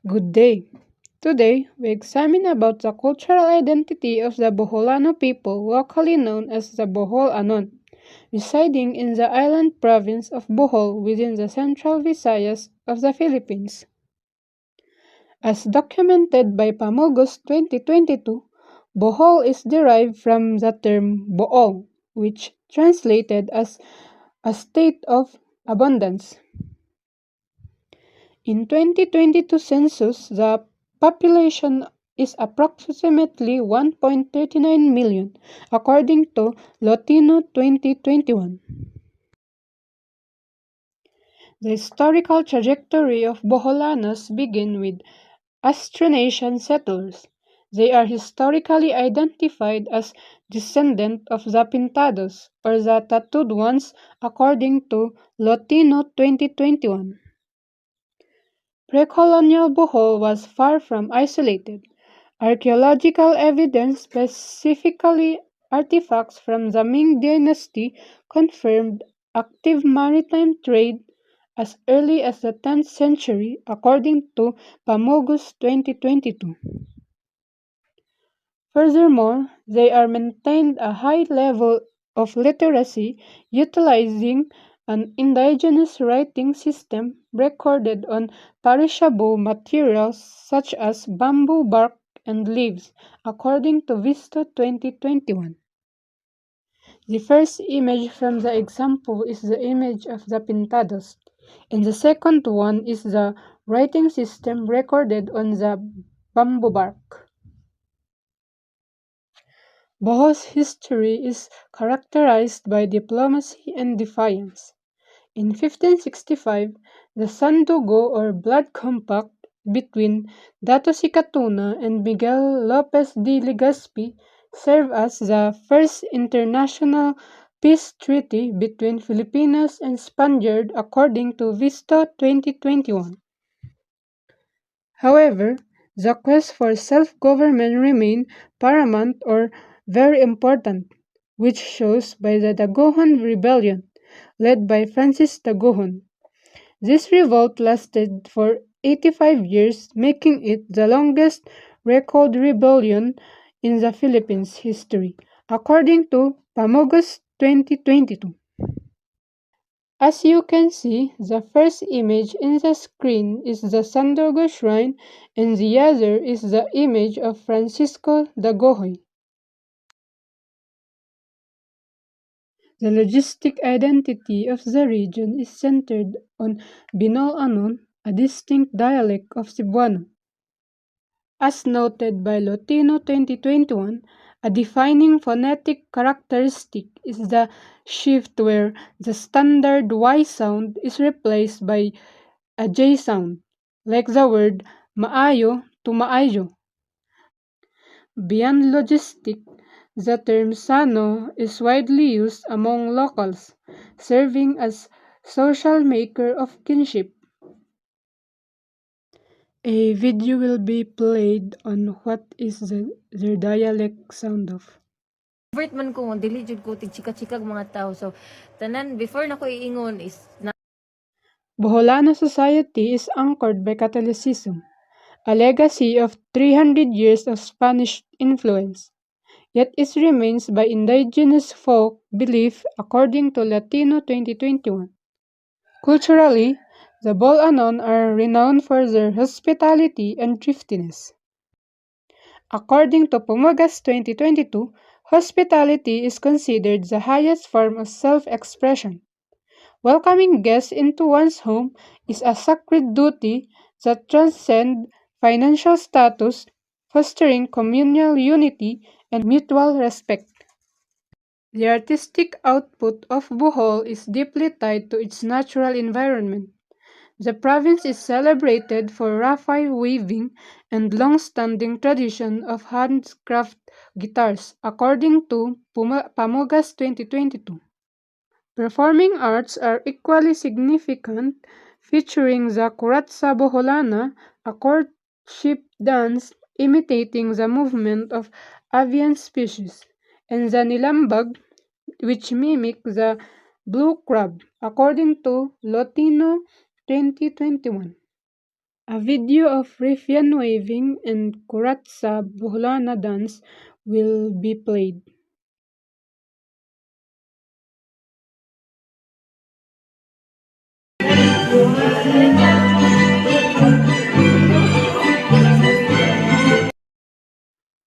Good day. Today, we examine about the cultural identity of the Boholano people, locally known as the Bohol Anon, residing in the island province of Bohol within the Central Visayas of the Philippines. As documented by Pamogos 2022, Bohol is derived from the term Bool, which translated as a state of abundance. In 2022 census, the population is approximately 1.39 million, according to Latino 2021. The historical trajectory of Boholanos begin with Austronesian settlers. They are historically identified as descendants of the Pintados, or the Tattooed Ones, according to Latino 2021. Pre-colonial Bohol was far from isolated. Archaeological evidence, specifically artifacts from the Ming Dynasty, confirmed active maritime trade as early as the 10th century, according to Pamogos 2022. Furthermore, they are maintained a high level of literacy, utilizing an indigenous writing system recorded on perishable materials such as bamboo bark and leaves, according to Vista 2021. The first image from the example is the image of the Pintados, and the second one is the writing system recorded on the bamboo bark. Bohol's history is characterized by diplomacy and defiance. In 1565, the Sandugo or Blood Compact between Dato Sicatuna and Miguel Lopez de Legazpi served as the first international peace treaty between Filipinos and Spaniards according to Visto 2021. However, the quest for self-government remained paramount or very important, which shows by the Dagohon Rebellion, led by Francis Dagohon. This revolt lasted for 85 years, making it the longest recorded rebellion in the Philippines history, according to Pamogos 2022. As you can see, the first image in the screen is the Sandogo Shrine and the other is the image of Francisco Dagohoy. The logistic identity of the region is centered on Binol Anon, a distinct dialect of Cebuano. As noted by Latino 2021, a defining phonetic characteristic is the shift where the standard Y sound is replaced by a J sound, like the word maayo to maayo. Beyond logistic, the term Sano is widely used among locals, serving as social marker of kinship. A video will be played on what is their dialect sound of. Convert man ko, dili jud ko tig chika-chikag mga tao. So tanan before na ko iingon is Boholano society is anchored by Catholicism, a legacy of 300 years of Spanish influence. Yet it remains by indigenous folk belief according to Latino 2021. Culturally, the Bolanon are renowned for their hospitality and thriftiness. According to Pumagas 2022, hospitality is considered the highest form of self-expression. Welcoming guests into one's home is a sacred duty that transcends financial status, fostering communal unity and mutual respect. The artistic output of Bohol is deeply tied to its natural environment. The province is celebrated for raffia weaving and long-standing tradition of handcraft guitars, according to Pamogas 2022. Performing arts are equally significant, featuring the Kuratsa Boholana, a courtship dance imitating the movement of avian species, and the Nilambag, which mimic the blue crab, according to Latino 2021. A video of Riffian waving and Kuratsa Buhlana dance will be played.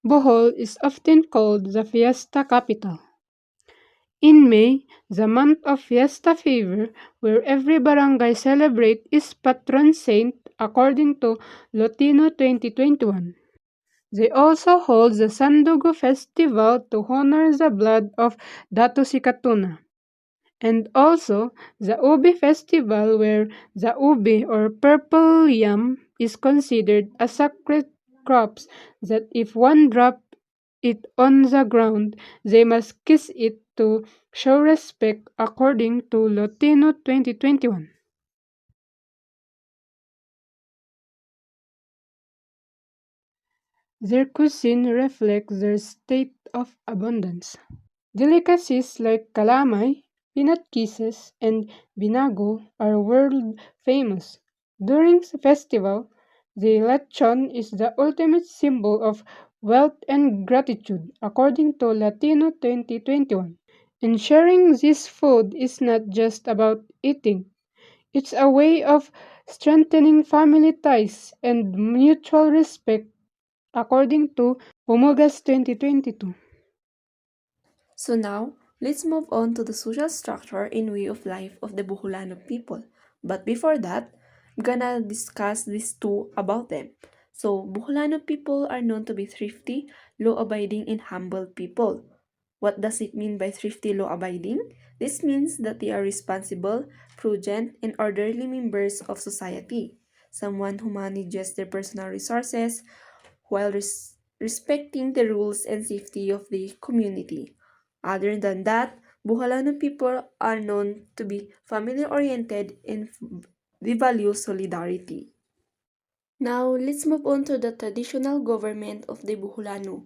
Bohol is often called the fiesta capital. In May, the month of fiesta fever, where every barangay celebrates its patron saint according to Lotino 2021. They also hold the Sandugo Festival to honor the blood of Datu Sikatuna, and also the Ubi Festival where the ubi or purple yam is considered a sacred crop that if one drop it on the ground, they must kiss it to show respect according to Lotino 2021. Their cuisine reflects their state of abundance. Delicacies like calamay, peanut kisses, and binago are world famous. During the festival, the lechon is the ultimate symbol of wealth and gratitude, according to Latino 2021. And sharing this food is not just about eating, it's a way of strengthening family ties and mutual respect, according to Pumugas 2022. So now, let's move on to the social structure and way of life of the Buholano people. But before that, I'm gonna discuss these two about them. So, Buholano people are known to be thrifty, law-abiding, and humble people. What does it mean by thrifty, law-abiding? This means that they are responsible, prudent, and orderly members of society. Someone who manages their personal resources while respecting the rules and safety of the community. Other than that, Buhalano people are known to be family oriented and they value solidarity. Now, let's move on to the traditional government of the Buholano.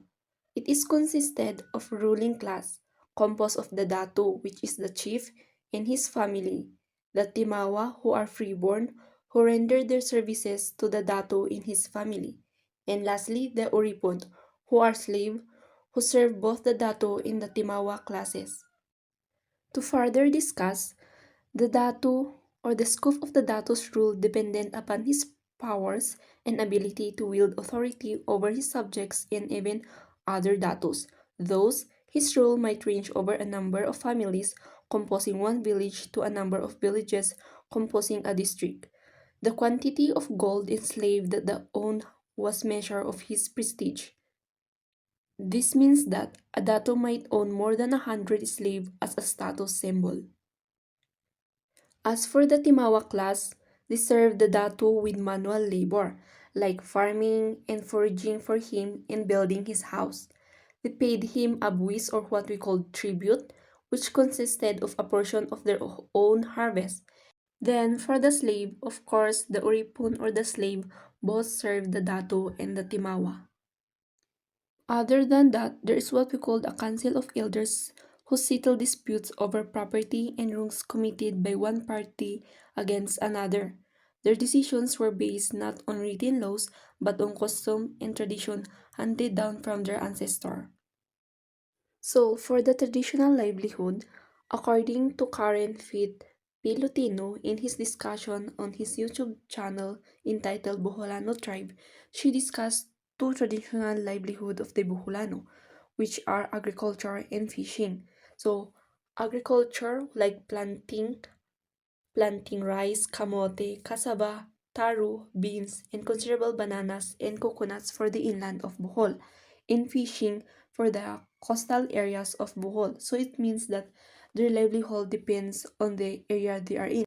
It is consisted of ruling class, composed of the Dato, which is the chief, and his family, the Timawa, who are freeborn, who render their services to the Dato in his family, and lastly, the Uripon, who are slave, who serve both the Dato and the Timawa classes. To further discuss, the Datu or the scope of the Datu's rule depended upon his powers and ability to wield authority over his subjects and even other Datus. Thus, his rule might range over a number of families composing one village to a number of villages composing a district. The quantity of gold enslaved that the owned was measure of his prestige. This means that a Datu might own more than 100 slaves as a status symbol. As for the Timawa class, they served the Datu with manual labor, like farming and foraging for him and building his house. They paid him a buwis or what we call tribute, which consisted of a portion of their own harvest. Then for the slave, of course, the Uripun or the slave both served the Datu and the Timawa. Other than that, there is what we call a council of elders who settle disputes over property and wrongs committed by one party against another. Their decisions were based not on written laws but on custom and tradition handed down from their ancestor. So, for the traditional livelihood, according to Karen Fit Pilotino in his discussion on his YouTube channel entitled Boholano Tribe, she discussed two traditional livelihood of the Boholano, which are agriculture and fishing. So, agriculture like planting rice, kamote, cassava, taro, beans, and considerable bananas and coconuts for the inland of Bohol, and fishing for the coastal areas of Bohol. So it means that their livelihood depends on the area they are in.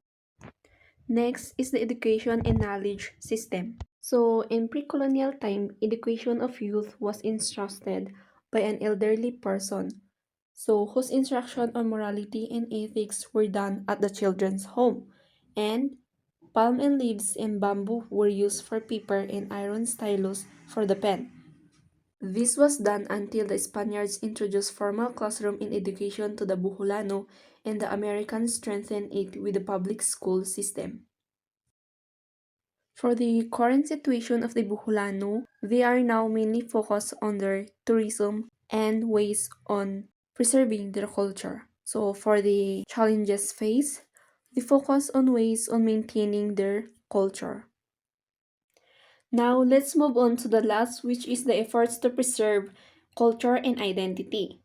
Next is the education and knowledge system. So in pre-colonial time, education of youth was entrusted by an elderly person, so whose instruction on morality and ethics were done at the children's home, and palm and leaves and bamboo were used for paper and iron stylus for the pen. This was done until the Spaniards introduced formal classroom in education to the Buholano and the Americans strengthened it with the public school system. For the current situation of the Buholano, they are now mainly focused on their tourism and ways on preserving their culture. So for the challenges faced, they focus on ways on maintaining their culture. Now let's move on to the last, which is the efforts to preserve culture and identity.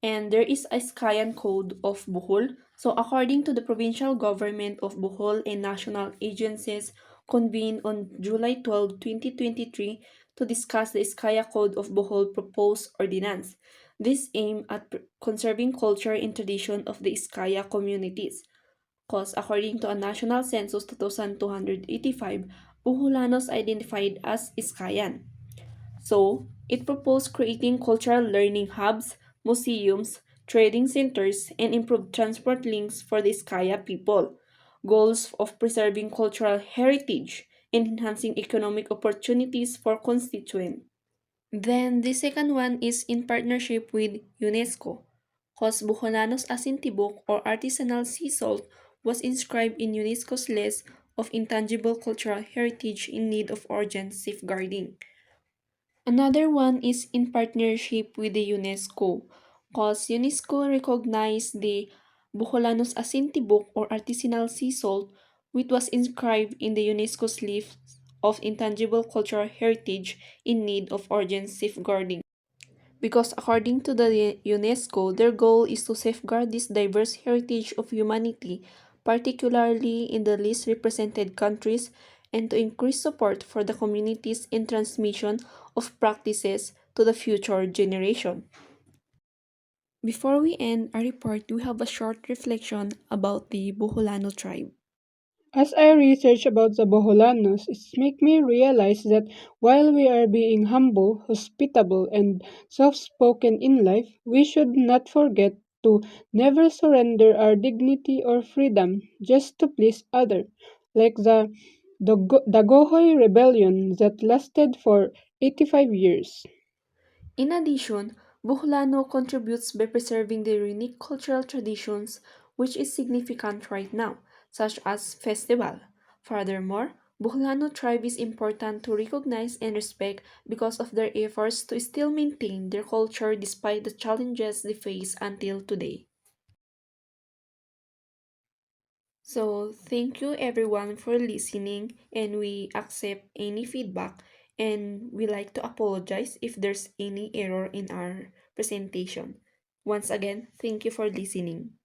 And there is a Skayan Code of Bohol. So according to the provincial government of Bohol and national agencies convened on July 12, 2023 to discuss the Iskaya Code of Bohol proposed ordinance. This aimed at conserving culture and tradition of the Iskaya communities. Because according to a national census 2285, Boholanos identified as Iskayan. So, it proposed creating cultural learning hubs, museums, trading centers, and improved transport links for the Iskaya people. Goals of preserving cultural heritage and enhancing economic opportunities for constituents. Then, the second one is in partnership with UNESCO. Cos Buholanos Asintibok or artisanal sea salt was inscribed in UNESCO's list of intangible cultural heritage in need of urgent safeguarding. Another one is in partnership with the UNESCO, because UNESCO recognized the Bucolanos Asintibok or artisanal sea salt, which was inscribed in the UNESCO's list of intangible cultural heritage in need of urgent safeguarding. Because according to the UNESCO, their goal is to safeguard this diverse heritage of humanity, particularly in the least represented countries, and to increase support for the communities in transmission of practices to the future generation. Before we end our report, we have a short reflection about the Boholano tribe. As I research about the Boholanos, it's make me realize that while we are being humble, hospitable, and soft-spoken in life, we should not forget to never surrender our dignity or freedom just to please others, like the Dagohoy Rebellion that lasted for 85 years. In addition, Boholano contributes by preserving their unique cultural traditions, which is significant right now, such as festival. Furthermore, Boholano tribe is important to recognize and respect because of their efforts to still maintain their culture despite the challenges they face until today. So, thank you everyone for listening, and we accept any feedback, and we like to apologize if there's any error in our presentation. Once again, thank you for listening.